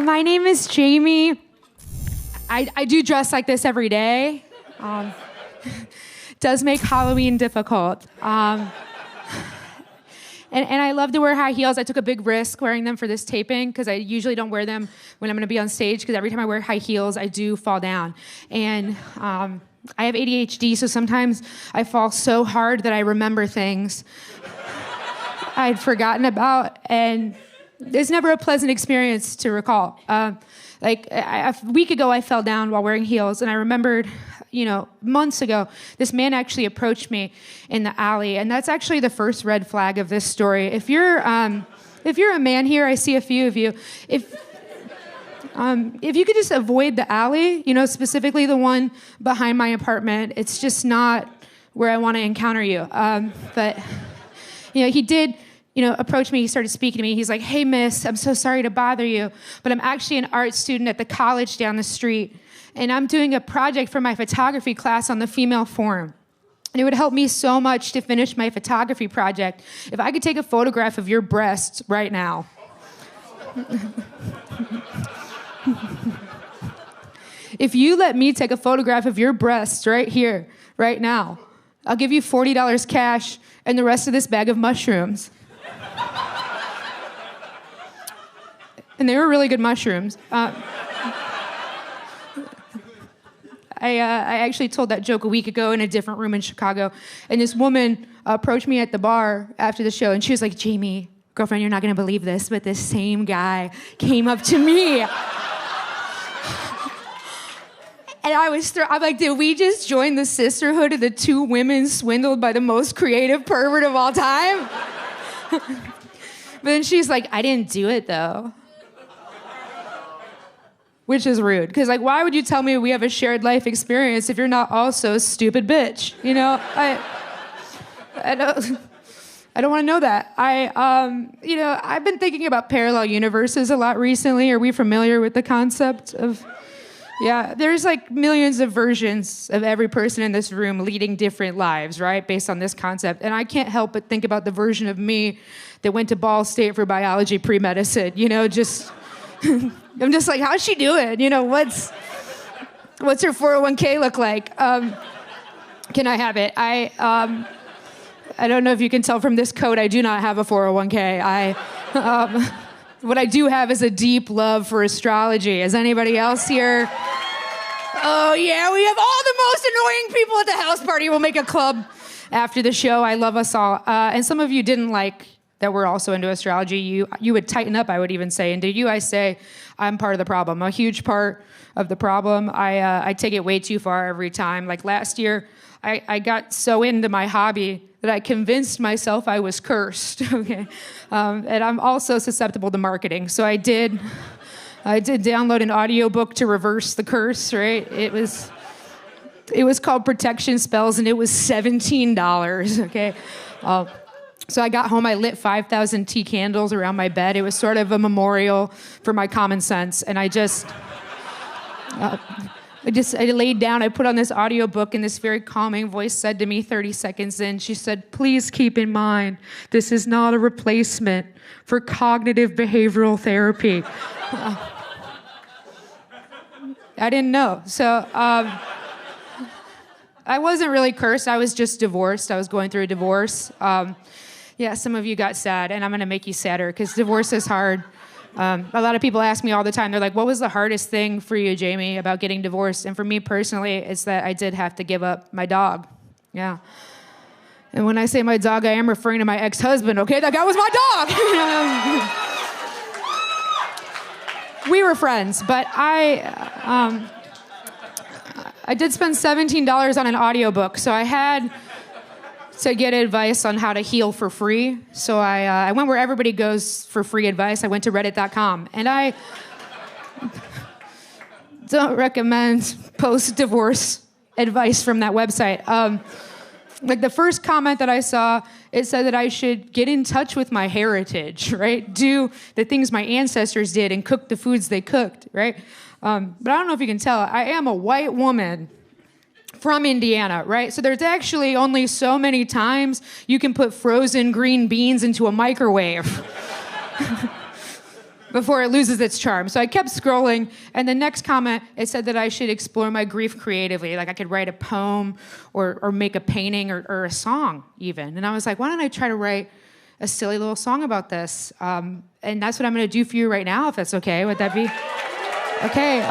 My name is Jamie. I do dress like this every day. Does make Halloween difficult. And I love to wear high heels. I took a big risk wearing them for this taping because I usually don't wear them when I'm going to be on stage because every time I wear high heels, I do fall down. And I have ADHD, so sometimes I fall so hard that I remember things I'd forgotten about, and it's never a pleasant experience to recall. A week ago, I fell down while wearing heels, and I remembered, months ago, this man actually approached me in the alley, and that's actually the first red flag of this story. If you're a man here, I see a few of you. If you could just avoid the alley, specifically the one behind my apartment, it's just not where I want to encounter you. But he did, approach me. He started speaking to me. He's like, "Hey, miss, I'm so sorry to bother you, but I'm actually an art student at the college down the street, and I'm doing a project for my photography class on the female forum. And it would help me so much to finish my photography project if I could take a photograph of your breasts right now." If you let me take a photograph of your breasts right here, right now, I'll give you $40 cash and the rest of this bag of mushrooms. And they were really good mushrooms. I actually told that joke a week ago in a different room in Chicago, and this woman approached me at the bar after the show, and she was like, "Jamie, girlfriend, you're not gonna believe this, but this same guy came up to me." And I'm like, did we just join the sisterhood of the two women swindled by the most creative pervert of all time? But then she's like, "I didn't do it, though." Which is rude, because why would you tell me we have a shared life experience if you're not also a stupid bitch? I don't want to know that. I've been thinking about parallel universes a lot recently. Are we familiar with the concept of? Yeah, there's millions of versions of every person in this room leading different lives, right? Based on this concept. And I can't help but think about the version of me that went to Ball State for biology pre-medicine, I'm just like, how's she doing? What's her 401k look like? Can I have it? I don't know if you can tell from this coat, I do not have a 401k. What I do have is a deep love for astrology. Is anybody else here? Oh, yeah, we have all the most annoying people at the house party. We'll make a club after the show. I love us all. And some of you didn't like that we're also into astrology. You would tighten up, I would even say. And to you, I say, I'm part of the problem. I'm a huge part of the problem. I take it way too far every time. Like last year, I got so into my hobby that I convinced myself I was cursed, okay? And I'm also susceptible to marketing. So I did download an audiobook to reverse the curse, right? It was called Protection Spells, and it was $17, okay? So I got home, I lit 5,000 tea candles around my bed. It was sort of a memorial for my common sense. And I laid down, I put on this audiobook, and this very calming voice said to me 30 seconds in, she said, "Please keep in mind, this is not a replacement for cognitive behavioral therapy." I didn't know. So I wasn't really cursed. I was just divorced. I was going through a divorce. Yeah, some of you got sad, and I'm going to make you sadder because divorce is hard. A lot of people ask me all the time, they're like, "What was the hardest thing for you, Jamie, about getting divorced?" And for me personally, it's that I did have to give up my dog. Yeah. And when I say my dog, I am referring to my ex-husband, okay? That guy was my dog. We were friends, but I did spend $17 on an audiobook, so I had to get advice on how to heal for free. So I went where everybody goes for free advice. I went to reddit.com. And I don't recommend post-divorce advice from that website. The first comment that I saw, it said that I should get in touch with my heritage, right? Do the things my ancestors did and cook the foods they cooked, right? But I don't know if you can tell, I am a white woman from Indiana, right? So there's actually only so many times you can put frozen green beans into a microwave. before it loses its charm. So I kept scrolling, and the next comment, it said that I should explore my grief creatively. Like I could write a poem or make a painting or a song even. And I was like, why don't I try to write a silly little song about this? And that's what I'm gonna do for you right now, if that's okay. Would that be? Okay,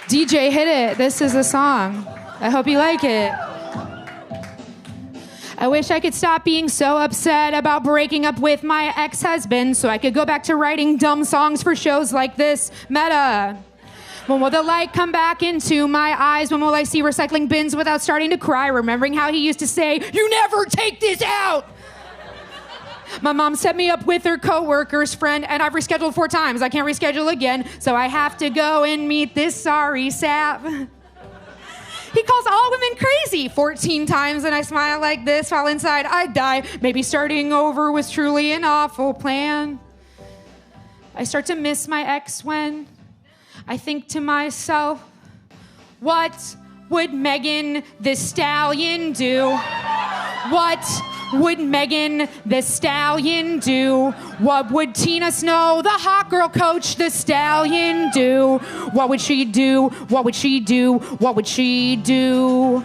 DJ, hit it. This is a song. I hope you like it. I wish I could stop being so upset about breaking up with my ex-husband so I could go back to writing dumb songs for shows like this. Meta. When will the light come back into my eyes? When will I see recycling bins without starting to cry? Remembering how he used to say, "You never take this out!" My mom set me up with her co-worker's friend, and I've rescheduled 4 times. I can't reschedule again, so I have to go and meet this sorry sap. He calls all women crazy 14 times, and I smile like this while inside I die. Maybe starting over was truly an awful plan. I start to miss my ex when I think to myself, what would Megan Thee Stallion do? What would Megan Thee Stallion do? What would Tina Snow, the hot girl coach, the Stallion do? What would she do? What would she do? What would she do?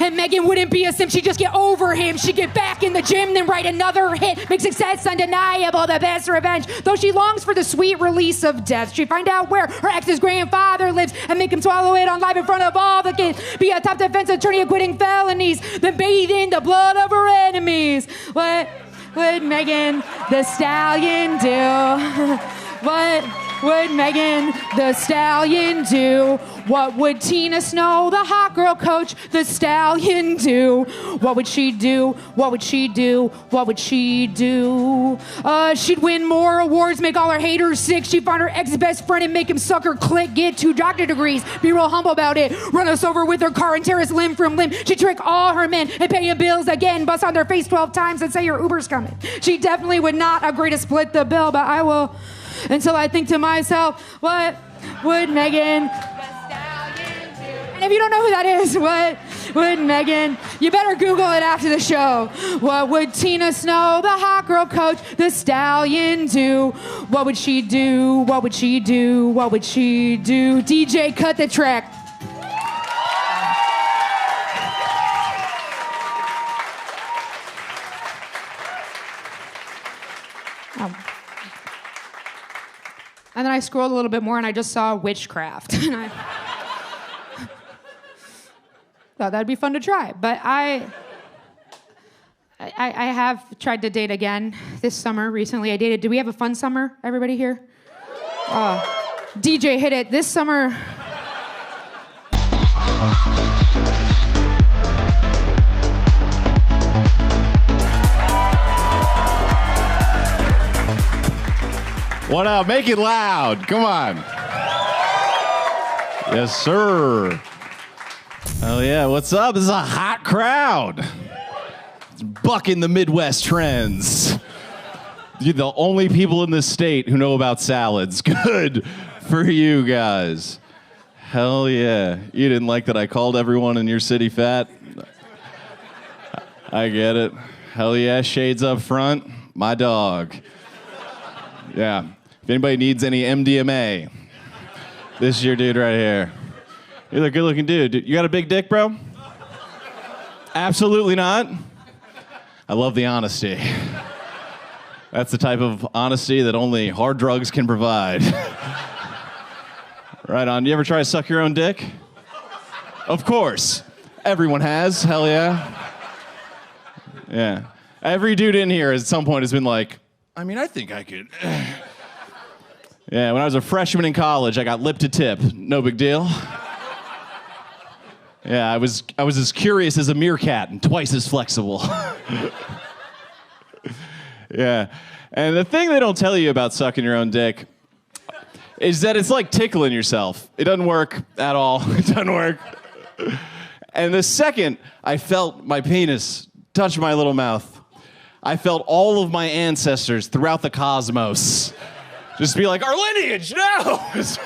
And Megan wouldn't be a simp, she'd just get over him. She'd get back in the gym, then write another hit. Make success undeniable, the best revenge. Though she longs for the sweet release of death, she'd find out where her ex's grandfather lives and make him swallow it on live in front of all the kids. Be a top defense attorney acquitting felonies, then bathe in the blood of her enemies. What would Megan Thee Stallion do? What would Megan Thee Stallion do? What would Tina Snow, the hot girl coach, the Stallion do? What would she do? What would she do? What would she do? She'd win more awards, make all her haters sick. She'd find her ex-best friend and make him suck her clit, get 2 doctorate degrees, be real humble about it, run us over with her car and tear us limb from limb. She'd trick all her men and pay your bills again, bust on their face 12 times and say your Uber's coming. She definitely would not agree to split the bill, but I will until I think to myself, what would Megan Thee Stallion do? And if you don't know who that is, what would Megan, you better Google it after the show. What would Tina Snow, the hot girl coach, the Stallion do? What would she do? What would she do? What would she do? DJ, cut the track. And then I scrolled a little bit more and I just saw witchcraft. And I thought that'd be fun to try. But I have tried to date again this summer recently. I dated, do we have a fun summer, everybody here? DJ, hit it. This summer. What up? Make it loud. Come on. Yes, sir. Oh, yeah. What's up? This is a hot crowd. It's bucking the Midwest trends. You're the only people in this state who know about salads. Good for you guys. Hell yeah. You didn't like that I called everyone in your city fat? I get it. Hell yeah. Shades up front. My dog. Yeah. If anybody needs any MDMA, this is your dude right here. You're a good-looking dude. You got a big dick, bro? Absolutely not. I love the honesty. That's the type of honesty that only hard drugs can provide. Right on. You ever try to suck your own dick? Of course. Everyone has. Hell yeah. Yeah. Every dude in here at some point has been like, I mean, I think I could. Yeah, when I was a freshman in college, I got lip to tip. No big deal. Yeah, I was as curious as a meerkat and twice as flexible. Yeah. And the thing they don't tell you about sucking your own dick is that it's like tickling yourself. It doesn't work at all. It doesn't work. And the second I felt my penis touch my little mouth, I felt all of my ancestors throughout the cosmos just be like, our lineage, no! It's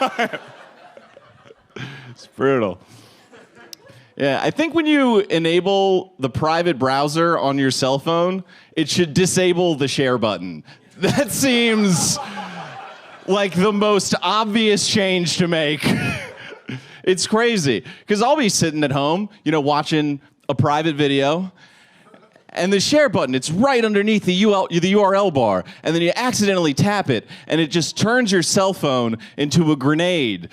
brutal. Yeah, I think when you enable the private browser on your cell phone, it should disable the share button. That seems like the most obvious change to make. It's crazy. Because I'll be sitting at home, watching a private video, and the share button, it's right underneath the URL bar, and then you accidentally tap it, and it just turns your cell phone into a grenade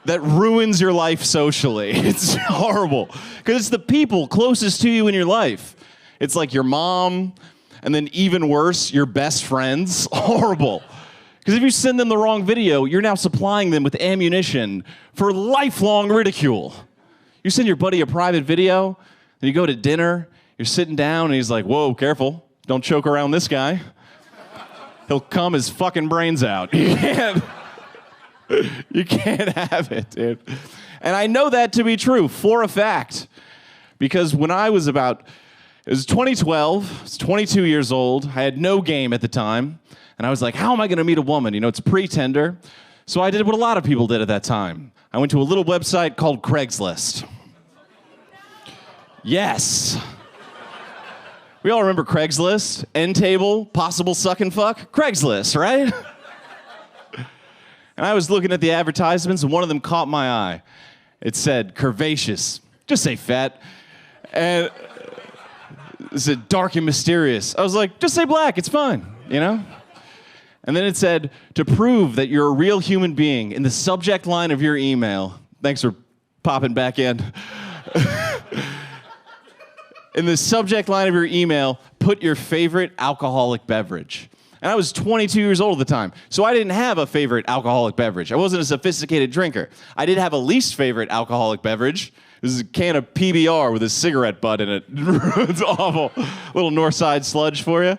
that ruins your life socially. It's horrible. Because it's the people closest to you in your life. It's like your mom, and then even worse, your best friends. Horrible. Because if you send them the wrong video, you're now supplying them with ammunition for lifelong ridicule. You send your buddy a private video, and you go to dinner, you're sitting down, and he's like, whoa, careful, don't choke around this guy. He'll cum his fucking brains out. You can't have it, dude. And I know that to be true for a fact. Because when it was 2012, I was 22 years old, I had no game at the time, and I was like, how am I gonna meet a woman? It's pre-Tinder. So I did what a lot of people did at that time. I went to a little website called Craigslist. Yes. We all remember Craigslist, end table, possible suck and fuck. Craigslist, right? And I was looking at the advertisements, and one of them caught my eye. It said, curvaceous. Just say fat. And it said, dark and mysterious. I was like, just say black, it's fine, And then it said, to prove that you're a real human being, in the subject line of your email, thanks for popping back in. In the subject line of your email, put your favorite alcoholic beverage. And I was 22 years old at the time, so I didn't have a favorite alcoholic beverage. I wasn't a sophisticated drinker. I did have a least favorite alcoholic beverage. This is a can of PBR with a cigarette butt in it. It's awful. Little Northside sludge for you.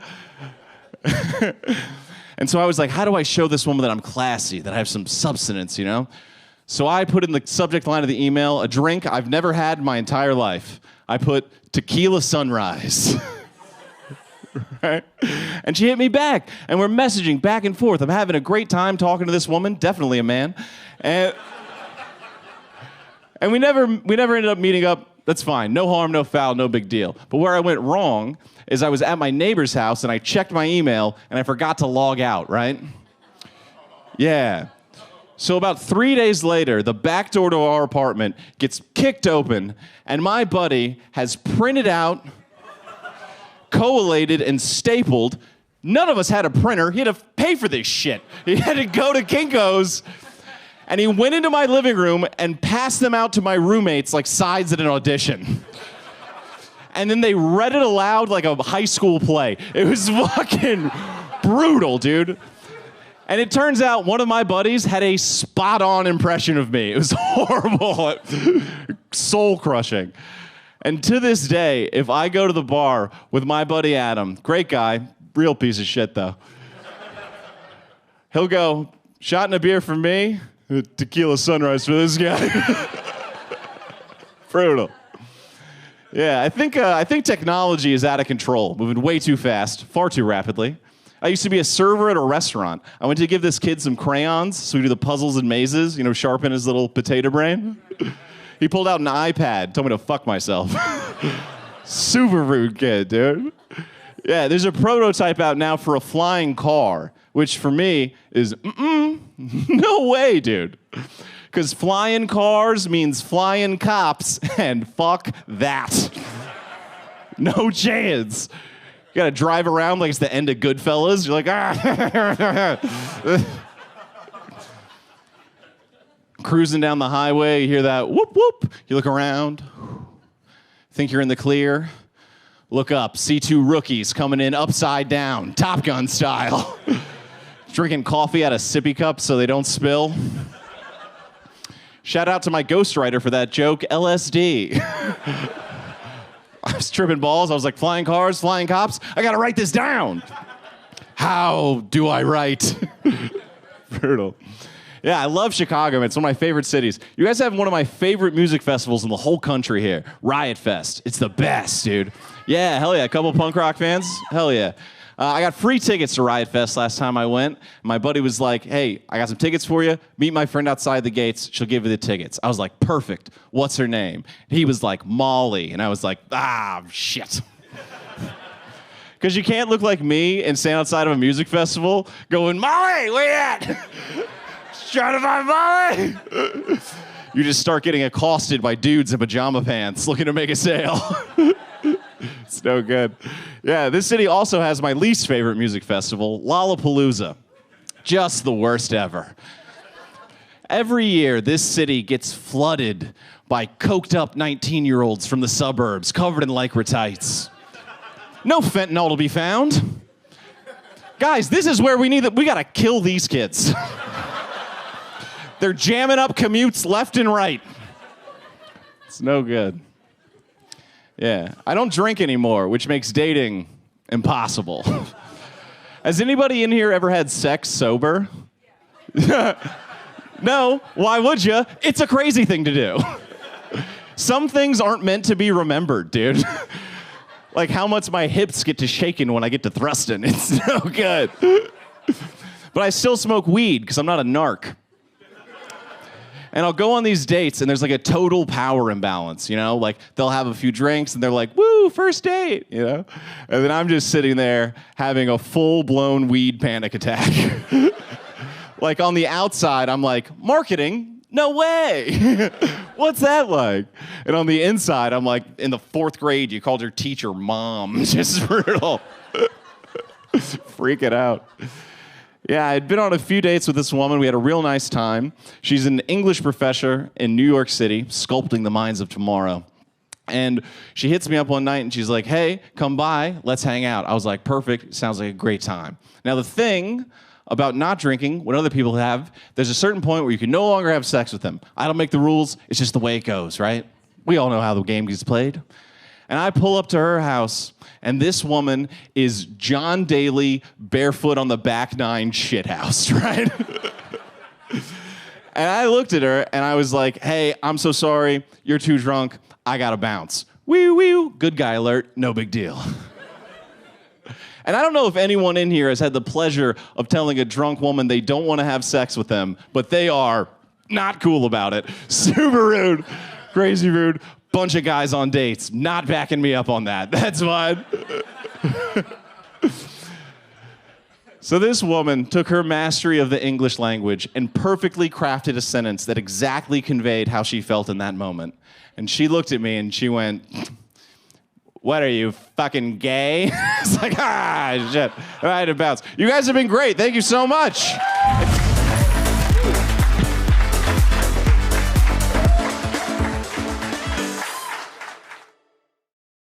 And so I was like, how do I show this woman that I'm classy, that I have some substance, So I put in the subject line of the email a drink I've never had in my entire life. I put Tequila Sunrise. Right? And she hit me back, and we're messaging back and forth. I'm having a great time talking to this woman, definitely a man. And we never ended up meeting up. That's fine. No harm, no foul, no big deal. But where I went wrong is I was at my neighbor's house, and I checked my email, and I forgot to log out, right? Yeah. So about 3 days later, the back door to our apartment gets kicked open, and my buddy has printed out, collated, and stapled. None of us had a printer. He had to pay for this shit. He had to go to Kinko's, and he went into my living room and passed them out to my roommates like sides at an audition. And then they read it aloud like a high school play. It was fucking brutal, dude. And it turns out one of my buddies had a spot-on impression of me. It was horrible, soul-crushing. And to this day, if I go to the bar with my buddy Adam, great guy, real piece of shit though, he'll go, shot and a beer for me, Tequila Sunrise for this guy. Brutal. Yeah, I think technology is out of control, moving way too fast, far too rapidly. I used to be a server at a restaurant. I went to give this kid some crayons so we do the puzzles and mazes, sharpen his little potato brain. He pulled out an iPad, told me to fuck myself. Super rude kid, dude. Yeah, there's a prototype out now for a flying car, which for me is, no way, dude. Because flying cars means flying cops, and fuck that. No chance. You gotta drive around like it's the end of Goodfellas. You're like, cruising down the highway, you hear that whoop whoop. You look around, think you're in the clear. Look up, see two rookies coming in upside down, Top Gun style. Drinking coffee out of sippy cups so they don't spill. Shout out to my ghostwriter for that joke, LSD. I was tripping balls. I was like, flying cars, flying cops. I gotta write this down. How do I write? Brutal. Yeah, I love Chicago, man. It's one of my favorite cities. You guys have one of my favorite music festivals in the whole country here, Riot Fest. It's the best, dude. Yeah, hell yeah. A couple punk rock fans? Hell yeah. I got free tickets to Riot Fest last time I went. My buddy was like, hey, I got some tickets for you. Meet my friend outside the gates. She'll give you the tickets. I was like, perfect. What's her name? He was like, Molly. And I was like, shit. Because you can't look like me and stand outside of a music festival going, Molly, where you at? Trying to find Molly. You just start getting accosted by dudes in pajama pants looking to make a sale. It's no good. Yeah, this city also has my least favorite music festival, Lollapalooza. Just the worst ever. Every year, this city gets flooded by coked up 19-year-olds from the suburbs covered in Lycra tights. No fentanyl to be found. Guys, this is where we gotta kill these kids. They're jamming up commutes left and right. It's no good. Yeah, I don't drink anymore, which makes dating impossible. Has anybody in here ever had sex sober? No, why would you? It's a crazy thing to do. Some things aren't meant to be remembered, dude. Like how much my hips get to shaking when I get to thrusting. It's no good. But I still smoke weed because I'm not a narc. And I'll go on these dates and there's like a total power imbalance, you know? Like they'll have a few drinks and they're like, woo, first date, you know? And then I'm just sitting there having a full-blown weed panic attack. Like on the outside, I'm like, marketing? No way. What's that like? And on the inside, I'm like, in the 4th grade, you called your teacher mom. Just brutal. Freaking out. Yeah, I'd been on a few dates with this woman. We had a real nice time. She's an English professor in New York City, sculpting the minds of tomorrow. And she hits me up one night and she's like, hey, come by, let's hang out. I was like, perfect, sounds like a great time. Now the thing about not drinking, when other people have, there's a certain point where you can no longer have sex with them. I don't make the rules, it's just the way it goes, right? We all know how the game gets played. And I pull up to her house, and this woman is John Daly, barefoot on the back nine shithouse, right? And I looked at her, and I was like, hey, I'm so sorry, you're too drunk, I gotta bounce. Wee wee, good guy alert, no big deal. And I don't know if anyone in here has had the pleasure of telling a drunk woman they don't want to have sex with them, but they are not cool about it. Super rude, crazy rude. Bunch of guys on dates, not backing me up on that. That's fine. So this woman took her mastery of the English language and perfectly crafted a sentence that exactly conveyed how she felt in that moment. And she looked at me and she went, what are you, fucking gay? It's like, shit. I had to bounce. You guys have been great. Thank you so much.